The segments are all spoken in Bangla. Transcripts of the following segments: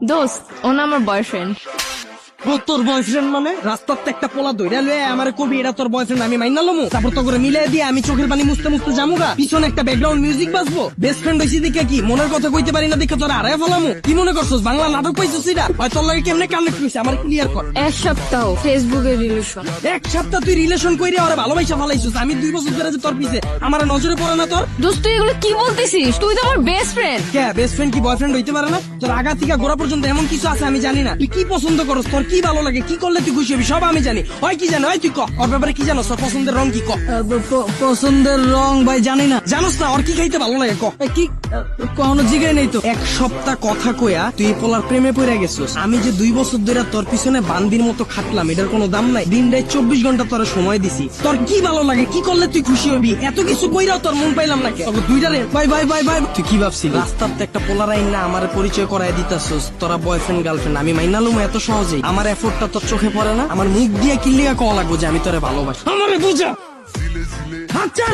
দোস্ত ও না আমার বয়ফ্রেন্ড। ও তোর বয়ফ্রেন্ড মানে? রাস্তাতে একটা পোলা ধইরা লয়ে আমার কবি এটা তোর বয়ফ্রেন্ড, আমি মাইনা লমু? তারপর তো করে মিলাই দিয়ে আমি চোখের পানি মুছতে মুছতে জামুগা, পিছনে একটা ব্যাকগ্রাউন্ড মিউজিক বাজবো। বেস্ট ফ্রেন্ড হইছি দেখে কি মনের কথা কইতে পারি না দেখে তোর আড়াই ফেলামু? কি মনে করছস বাংলা নাটক পাইছস? এটা হয় তোর লাগে কেমনে কানেক্ট হইছে আমার ক্লিয়ার কর। এক সপ্তাহ ফেসবুকে রিলেশন। এক সপ্তাহ তুই রিলেশন কইরে ওরে ভালোবাসা ফেলাইছস, আমি 2 বছর ধরে যে তোর পিছে আমার নজরে পড়ে না তোর? দোস্ত তুই এগুলো কি বলতেছিস? তুই তো আমার বেস্ট ফ্রেন্ড। কে বেস্ট ফ্রেন্ড কি বয়ফ্রেন্ড হইতে পারে না? তোর আগা থেকে গোড়া পর্যন্ত এমন কিছু আছে আমি জানি না। তুই কি পছন্দ করস, তোর কি ভালো লাগে, কি করলে তুই খুশি হবি সব আমি জানি। হয় কি জানো, হয় তুই ক ওর ব্যাপারে কি জানো? তোর পছন্দের রং কি ক? পছন্দের রং ভাই জানি না। জানোস না ওর কি খাইতে ভালো লাগে ক? কি কখনো জিগাই নেই তো। এক সপ্তাহ কথা কইয়া তুই এই পোলার প্রেমে পড়ে গেছিস। আমি যে 2 বছর ধরে তোর পিছনে বান্দির মতো খাটলাম, এটার কোনো দাম নাই? দিন রাত 24 ঘন্টা তোর সময় দিছি। তোর কি ভালো লাগে, কি করলে তুই খুশি হবি, এত কিছু কইরাও তোর মন পাইলাম না। তবে দুইটারে ভাই ভাই ভাই ভাই তুই কি ভাবছিস রাস্তাতে একটা পোলার আইন না আমার পরিচয় করাই দিতাছস? তোরা বয়ফ্রেন্ড গার্লফ্রেন্ড আমি মাইনা লুম এত সহজেই? আমার এফোর্টটা তোর চোখে পড়ে না? আমার মুখ দিয়ে কিল্লিয়া কওয়া লাগবো যে আমি তোরে ভালোবাসি? আমারে বুঝা। আচ্ছা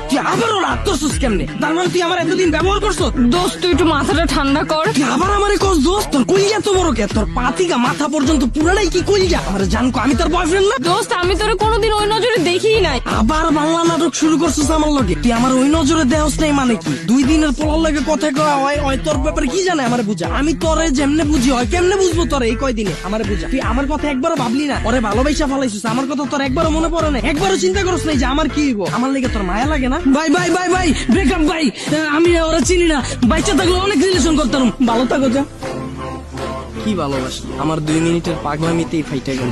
তুই আবারও রাগ করছিস কেমনে? তার মানে তুই আমার এতদিন ব্যবহার করছো? দোস্ত তুই একটু মাথাটা ঠান্ডা কর। তুই আবার আমারে কস দোস্ত? তোর কইয়া তো বড় কে? তোর পাতিকা মাথা পর্যন্ত পুরাটাই কি কইয়া? আমার জানকো আমি তোর বয়ফ্রেন্ড না? দোস্ত আমি তোরে কোনোদিন ওই নজরে দেখিই নাই। আবার বাংলা নাটক শুরু করছিস আমার লগে? তুই আমার ওই নজরে দেহস নাই মানে কি? 2 দিনের পোলার লাগে কথা কওয়া হয় তোর ব্যাপারে কি জানে আমারে বুঝা? আমি তোরে যেমনে বুঝি হয় কেমনে বুঝবো তোরে এই কয়দিনে? আমারে বুঝা। তুই আমার কথা একবারও ভাবলি না? ওরে ভালোবাসা ফেলাইছিস, আমার কথা তোর একবারও মনে পড়ে না? একবারও চিন্তা করছ নাই যে আমার কি হইব? আমার লেগে তোর মায়া লাগে না? ভাই ভাই ভাই ভাই ব্রেকআপ ভাই। আমি ওরা চিনি না। বাচ্চা থাকলে অনেক রিলেশন করতাম। ভালো থাকো যা। কি ভালোবাসি? আমার 2 মিনিটের পাগলামিতেই ফাইটা গেল।